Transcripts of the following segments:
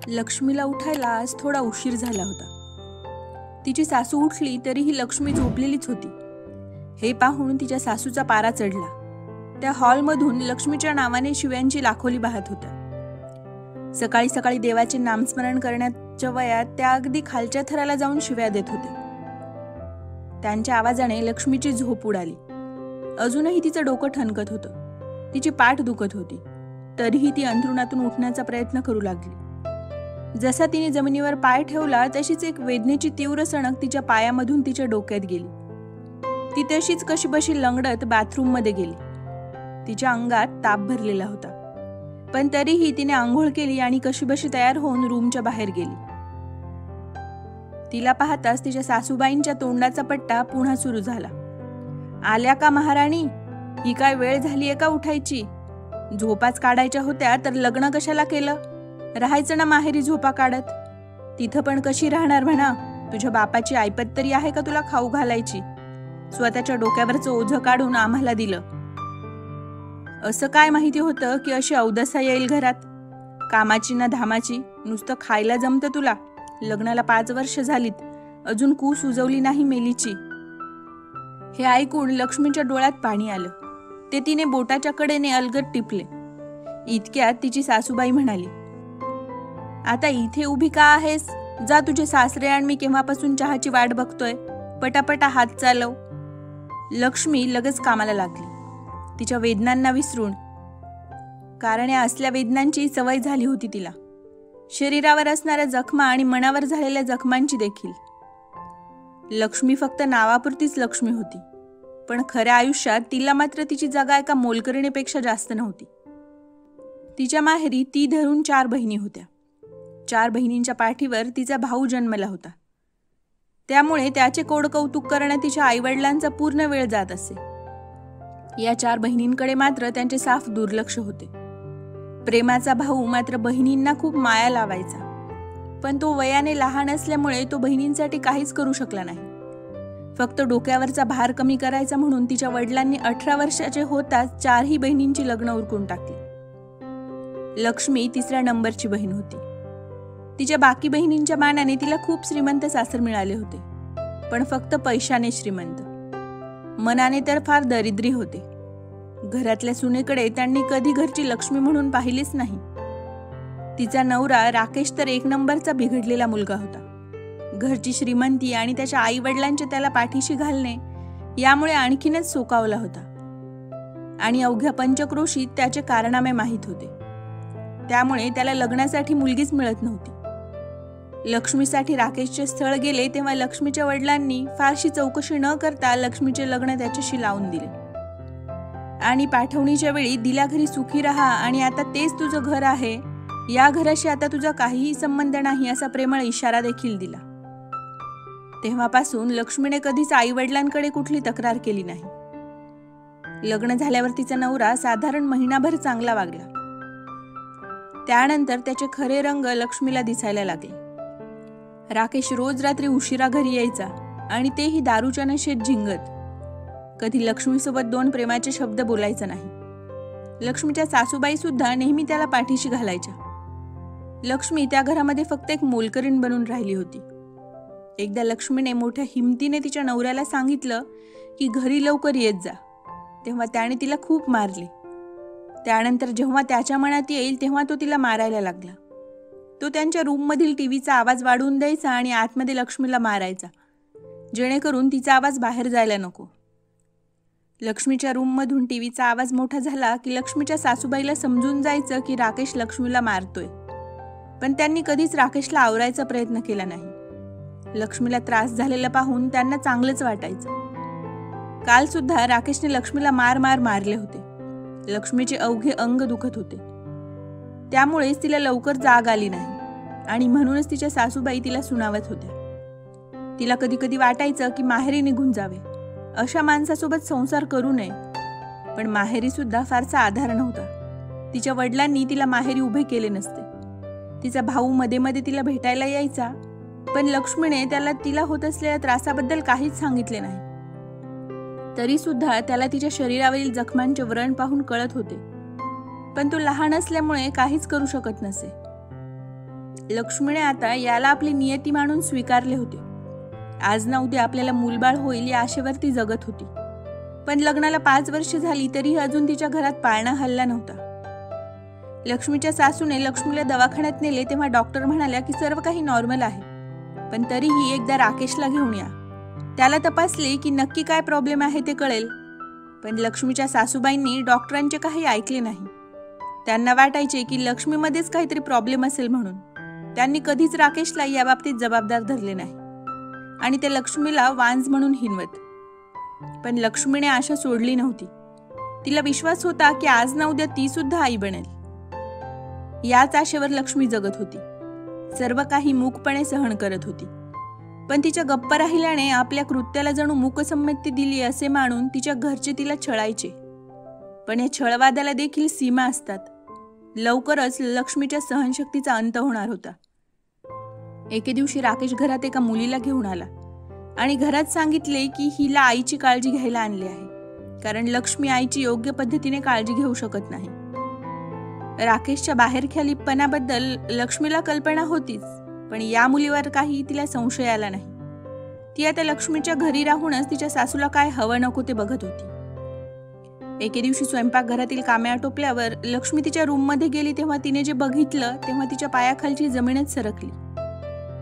लक्ष्मीला उठायला आज थोडा उशीर झाला होता. तिची सासू उठली तरीही लक्ष्मी झोपलेलीच होती. हे पाहून तिच्या सासूचा पारा चढला. त्या हॉलमधून लक्ष्मीच्या नावाने शिव्यांची लाखोली वाहत होत्या. सकाळी सकाळी देवाचे नामस्मरण करण्याच्या वयात त्या अगदी खालच्या थराला जाऊन शिव्या देत होत्या. त्यांच्या आवाजाने लक्ष्मीची झोप उडाली. अजूनही तिचं डोकं ठणकत होतं. तिची पाठ दुखत होती. तरीही ती अंथरुणातून उठण्याचा प्रयत्न करू लागली. जसा तिने जमिनीवर पाय ठेवला तशीच एक वेदनेची तीव्र सणक तिच्या पायामधून तिच्या डोक्यात गेली. ती तशीच कशीबशी लंगडत बाथरूममध्ये गेली. तिच्या अंगात ताप भरलेला होता, पण तरीही तिने आंघोळ केली आणि कशीबशी तयार होऊन रूमच्या बाहेर गेली. तिला पाहताच तिच्या सासूबाईंच्या तोंडाचा पट्टा पुन्हा सुरू झाला. आल्या का महाराणी? ही काय वेळ झालीये का उठायची? झोपाच काढायच्या होत्या तर लग्न कशाला केलं? राहायचं ना माहेरी झोपा काढत. तिथं पण कशी राहणार म्हणा? तुझ्या बापाची ऐपत तरी आहे का तुला खाऊ घालायची? स्वतःच्या डोक्यावरचं ओझं काढून आम्हाला दिलं. असं काय माहिती होतं की अशी अवदसा येईल घरात? कामाची ना धामाची, नुसतं खायला जमतं तुला. लग्नाला 5 वर्ष झालीत, अजून कूस उजवली नाही मेलीची. हे ऐकून लक्ष्मीच्या डोळ्यात पाणी आलं. ते तिने बोटाच्या कडेने अलगद टिपले. इतक्यात तिची सासूबाई म्हणाली, आता इथे उभी का आहेस? जा तुझे सासरे आण, मी केव्हापासून चहाची वाट बघतोय. पटापटा हात चालव. लक्ष्मी लगेच कामाला लागली, तिच्या वेदनांना विसरून. कारण या असल्या वेदनांची सवय झाली होती तिला, शरीरावर असणाऱ्या जखमा आणि मनावर झालेल्या जखमांची देखील. लक्ष्मी फक्त नावापुरतीच लक्ष्मी होती, पण खऱ्या आयुष्यात तिला मात्र तिची जागा एका मोलकरणीपेक्षा जास्त नव्हती. तिच्या माहेरी ती धरून 4 बहिणी होत्या. 4 बहिणींच्या पाठीवर तिचा भाऊ जन्मला होता. त्यामुळे त्याचे कोडकौतुक करण्यात तिच्या आईवडिलांचा पूर्ण वेळ जात असे. या 4 बहिणींकडे मात्र त्यांचे साफ दुर्लक्ष होते. प्रेमाचा भाऊ मात्र बहिणींना खूप माया लावायचा, पण तो वयाने लहान असल्यामुळे तो बहिणींसाठी काहीच करू शकला नाही. फक्त डोक्यावरचा भार कमी करायचा म्हणून तिच्या वडिलांनी 18 वर्षाचे होताच 4ही बहिणींची लग्न उरकून टाकली. लक्ष्मी 3ऱ्या नंबरची बहीण होती. तिच्या बाकी बहिणींच्या मानाने तिला खूप श्रीमंत सासर मिळाले होते, पण फक्त पैशाने श्रीमंत. मनाने तर फार दरिद्री होते. घरातल्या सुनेकडे त्यांनी कधी घरची लक्ष्मी म्हणून पाहिलीच नाही. तिचा नवरा राकेश तर 1 नंबरचा बिघडलेला मुलगा होता. घरची श्रीमंती आणि त्याच्या आई वडिलांचे त्याला पाठीशी घालणे यामुळे आणखीनच सोकावला होता. आणि अवघ्या पंचक्रोशीत त्याचे कारनामे माहीत होते. त्यामुळे त्याला लग्नासाठी मुलगीच मिळत नव्हती. लक्ष्मीसाठी राकेशचे स्थळ गेले तेव्हा लक्ष्मीच्या वडिलांनी फारशी चौकशी न करता लक्ष्मीचे लग्न त्याच्याशी लावून दिले. आणि पाठवणीच्या वेळी दिल्या घरी सुखी राहा आणि आता तेच तुझं घर आहे, या घराशी आता तुझा काहीही संबंध नाही असा प्रेमळ इशारा देखील दिला. तेव्हापासून लक्ष्मीने कधीच आई वडिलांकडे कुठली तक्रार केली नाही. लग्न झाल्यावर तिचा नवरा साधारण महिनाभर चांगला वागला. त्यानंतर त्याचे खरे रंग लक्ष्मीला दिसायला लागले. राकेश रोज रात्री उशिरा घरी यायचा आणि तेही दारूच्या नशेत झिंगत. कधी लक्ष्मीसोबत 2 प्रेमाचे शब्द बोलायचा नाही. लक्ष्मीच्या सासूबाई सुद्धा नेहमी त्याला पाठीशी घालायच्या. लक्ष्मी त्या घरामध्ये फक्त एक मोलकरीण बनून राहिली होती. एकदा लक्ष्मीने मोठ्या हिमतीने तिच्या नवऱ्याला सांगितलं की घरी लवकर येत जा, तेव्हा त्याने तिला खूप मारले. त्यानंतर जेव्हा त्याच्या मनात येईल तेव्हा तो तिला मारायला लागला. तो त्यांच्या रूममधील टीव्हीचा आवाज वाढवून द्यायचा आणि आतमध्ये लक्ष्मीला मारायचा, जेणेकरून तिचा आवाज बाहेर जायला नको. लक्ष्मीच्या रूममधून टीव्हीचा आवाज मोठा झाला की लक्ष्मीच्या सासूबाईला समजून जायचं की राकेश लक्ष्मीला मारतोय, पण त्यांनी कधीच राकेशला आवरायचा प्रयत्न केला नाही. लक्ष्मीला त्रास झालेला पाहून त्यांना चांगलंच वाटायचं. काल सुद्धा राकेशने लक्ष्मीला मारले होते. लक्ष्मीचे अवघे अंग दुखत होते. त्यामुळेच तिला लवकर जाग आली नाही आणि म्हणूनच तिच्या सासूबाई तिला सुनावत होत्या. तिला कधी कधी वाटायचं की माहेरी निघून जावे, अशा माणसासोबत संसार करू नये. पण माहेरी सुद्धा फारसा आधार नव्हता. तिच्या वडिलांनी तिला माहेरी उभे केले नसते. तिचा भाऊ मध्ये मध्ये तिला भेटायला यायचा, पण लक्ष्मीने त्याला तिला होत असलेल्या त्रासाबद्दल काहीच सांगितले नाही. तरी सुद्धा त्याला तिच्या शरीरावरील जखमांचे व्रण पाहून कळत होते, पण तो लहान असल्यामुळे काहीच करू शकत नसे. लक्ष्मीने आता याला आपली नियती मानून स्वीकारले होते. आज ना उद्या आपल्याला मूलबाळ होईल या आशेवर ती जगत होती. पण लग्नाला 5 वर्ष झाली तरीही अजून तिच्या घरात पाळणा हलला नव्हता. लक्ष्मीच्या सासूने लक्ष्मीला दवाखान्यात नेले तेव्हा डॉक्टर म्हणाल्या की सर्व काही नॉर्मल आहे, पण तरीही एकदा राकेशला घेऊन या, त्याला तपासले की नक्की काय प्रॉब्लेम आहे ते कळेल. पण लक्ष्मीच्या सासूबाईंनी डॉक्टरांचे काही ऐकले नाही. त्यांना वाटायचे की लक्ष्मीमध्येच काहीतरी प्रॉब्लेम असेल म्हणून. त्यांनी कधीच राकेशला याबाबतीत जबाबदार धरले नाही आणि ते लक्ष्मीला वांज म्हणून हिनवत. पण लक्ष्मीने आशा सोडली नव्हती. तिला विश्वास होता की आज ना उद्या ती सुद्धा आई बनेल. याच आशेवर लक्ष्मी जगत होती. सर्व काही मूकपणे सहन करत होती. पण तिच्या गप्पा राहिल्याने आपल्या कृत्याला जणू मूकसंमती दिली असे मानून तिच्या घरचे तिला छळायचे. पण या छळवादाला देखील सीमा असतात. लवकरच लक्ष्मीच्या सहनशक्तीचा अंत होणार होता. एके दिवशी राकेश घरात एका मुलीला घेऊन आला आणि घरात सांगितले की हिला आईची काळजी घ्यायला आणले आहे, कारण लक्ष्मी आईची योग्य पद्धतीने काळजी घेऊ शकत नाही. राकेशच्या बाहेरख्यालीपणाबद्दल लक्ष्मीला कल्पना होतीच, पण या मुलीवर काही तिला संशय आला नाही. ती आता लक्ष्मीच्या घरी राहूनच तिच्या सासूला काय हवं नको ते बघत होती. एके दिवशी स्वयंपाकघरातील कामे आटोपल्यावर लक्ष्मी तिच्या रूममध्ये गेली तेव्हा तिने जे बघितलं तेव्हा तिच्या पायाखालची जमीनच सरकली.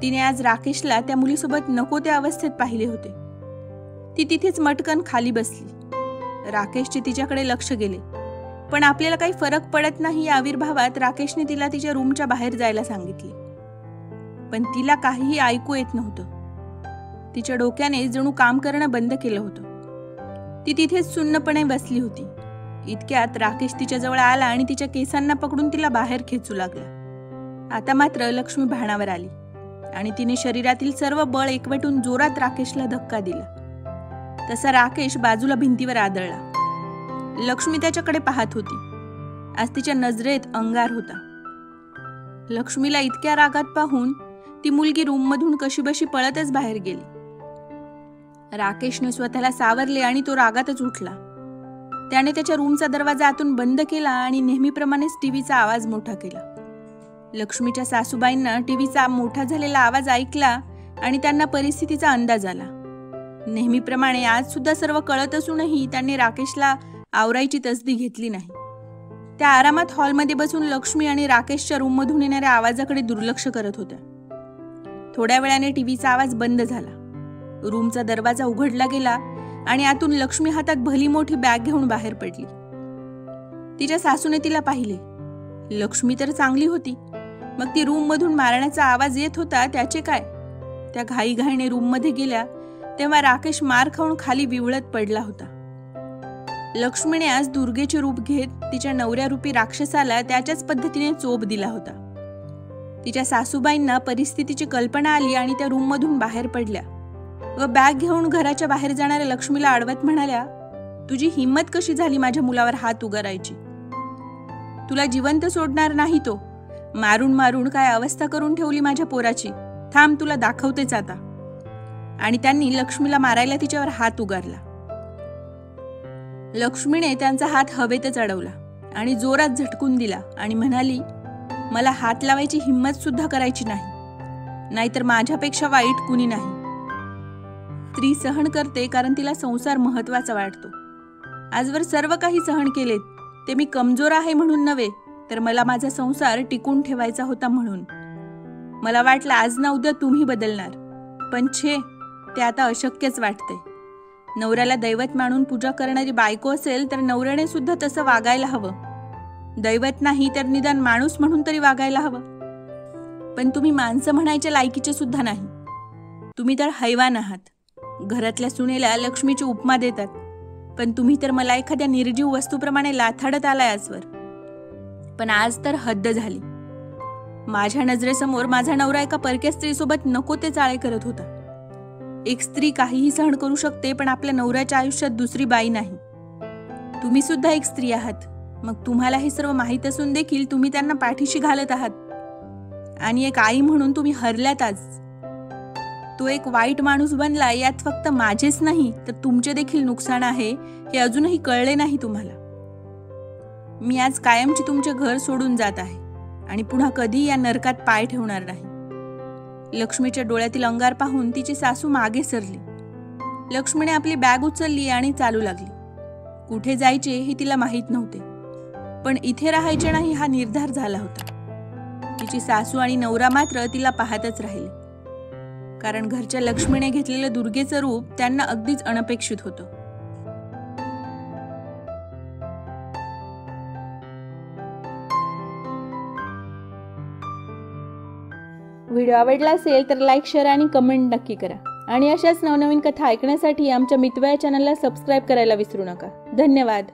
तिने आज राकेशला त्या मुलीसोबत नको त्या अवस्थेत पाहिले होते. ती तिथेच मटकन खाली बसली. राकेशचे तिच्याकडे लक्ष गेले, पण आपल्याला काही फरक पडत नाही या आविर्भावात राकेशने तिला तिच्या रूमच्या बाहेर जायला सांगितले. पण तिला काहीही ऐकू येत नव्हतं. तिच्या डोक्याने जणू काम करणं बंद केलं होतं. ती तिथेच सुन्नपणे बसली होती. इतक्यात राकेश तिच्याजवळ आला आणि तिच्या केसांना पकडून तिला बाहेर खेचू लागला. आता मात्र लक्ष्मी भानावर आली आणि तिने शरीरातील सर्व बळ एकवटून जोरात राकेशला धक्का दिला. तसा राकेश बाजूला भिंतीवर आदळला. लक्ष्मी त्याच्याकडे पाहत होती. आज तिच्या नजरेत अंगार होता. लक्ष्मीला इतक्या रागात पाहून ती मुलगी रूममधून कशीबशी पळतच बाहेर गेली. राकेशने स्वतःला सावरले आणि तो रागातच उठला. त्याने त्याच्या रूमचा दरवाजा आतून बंद केला आणि नेहमीप्रमाणेच टीव्हीचा आवाज मोठा केला. लक्ष्मीच्या सासूबाईंना टीव्हीचा मोठा झालेला आवाज ऐकला आणि त्यांना परिस्थितीचा अंदाज आला. नेहमीप्रमाणे आज सुद्धा सर्व कळत असूनही त्यांनी राकेशला आवरायची तसदी घेतली नाही. त्या आरामात हॉलमध्ये बसून लक्ष्मी आणि राकेशच्या रूममधून येणाऱ्या आवाजाकडे दुर्लक्ष करत होत्या. थोड्या वेळाने टीव्हीचा आवाज बंद झाला. रूमचा दरवाजा उघडला गेला आणि आतून लक्ष्मी हातात भली मोठी बॅग घेऊन बाहेर पडली. तिच्या सासूने तिला पाहिले. लक्ष्मी तर चांगली होती, मग ती रूममधून मारण्याचा आवाज येत होता त्याचे काय? त्या घाईघाईने रूममध्ये गेल्या तेव्हा राकेश मार खाऊन खाली विवळत पडला होता. लक्ष्मीने आज दुर्गेचे रूप घेत तिच्या नवऱ्यारूपी राक्षसाला त्याच्याच पद्धतीने चोप दिला होता. तिच्या सासूबाईंना परिस्थितीची कल्पना आली आणि त्या रूममधून बाहेर पडल्या व बॅग घेऊन घराच्या बाहेर जाणाऱ्या लक्ष्मीला अडवत म्हणाल्या, तुझी हिंमत कशी झाली माझ्या मुलावर हात उगारायची? तुला जिवंत सोडणार नाही तो. मारून मारून काय अवस्था करून ठेवली माझ्या पोराची. थांब, तुला दाखवतेच आता. आणि त्यांनी लक्ष्मीला मारायला तिच्यावर हात उगारला. लक्ष्मीने त्यांचा हात हवेतच अडवला आणि जोरात झटकून दिला आणि म्हणाली, मला हात लावायची हिंमत सुद्धा करायची नाही, नाहीतर माझ्यापेक्षा वाईट कुणी नाही. स्त्री सहन करते कारण तिला संसार महत्वाचा वाटतो. आजवर सर्व काही सहन केलेत ते मी कमजोर आहे म्हणून नव्हे, तर मला माझा संसार टिकून ठेवायचा होता म्हणून. मला वाटलं आज ना उद्या तुम्ही बदलणार, पण छे, ते आता अशक्यच वाटते. नवऱ्याला दैवत मानून पूजा करणारी बायको असेल तर नवऱ्याने सुद्धा तसं वागायला हवं. दैवत नाही तर निदान माणूस म्हणून तरी वागायला हवं. पण तुम्ही माणसं म्हणायच्या लायकीचे सुद्धा नाही. तुम्ही तर हैवान आहात. घरातल्या सुनेला लक्ष्मीची उपमा देतात, पण तुम्ही तर मला एखाद्या निर्जीव वस्तूप्रमाणे लाथाडत आलाय आजवर. पण आज तर हद्द झाली. माझ्या नजरेसमोर माझा नवरा एका परक्या स्त्रीसोबत नको ते चाळे करत होता. एक स्त्री काहीही सहन करू शकते, पण आपल्या नवऱ्याच्या आयुष्यात दुसरी बाई नाही. तुम्ही सुद्धा एक स्त्री आहात. मग तुम्हाला हे सर्व माहीत असून देखील तुम्ही त्यांना पाठीशी घालत आहात. आणि एक आई म्हणून तुम्ही हरल्यात आज. तो एक वाईट माणूस बनला यात फक्त माझेच नाही तर तुमचे देखील नुकसान आहे हे अजूनही कळले नाही तुम्हाला. मी आज कायमची तुमचे घर सोडून जात आहे आणि पुन्हा कधी या नरकात पाय ठेवणार नाही। लक्ष्मीच्या डोळ्यातील अंगार पाहून तिची सासू मागे सरली। लक्ष्मीने आपली बॅग उचलली आणि चालू लागली। कुठे जायचे हे तिला माहीत नव्हते, पण इथे राहायचे नाही हा निर्धार झाला होता। तिची सासू आणि नवरा मात्र तिला पाहतच राहिले, कारण घरच्या लक्ष्मीने घेतलेलं दुर्गेचं रूप त्यांना अगदीच अनपेक्षित होतं। व्हिडिओ आवडला असेल तर लाईक, शेअर आणि कमेंट नक्की करा आणि अशाच नवनवीन कथा ऐकण्यासाठी आमच्या मितवा या चॅनलला सबस्क्राईब करायला विसरू नका। धन्यवाद।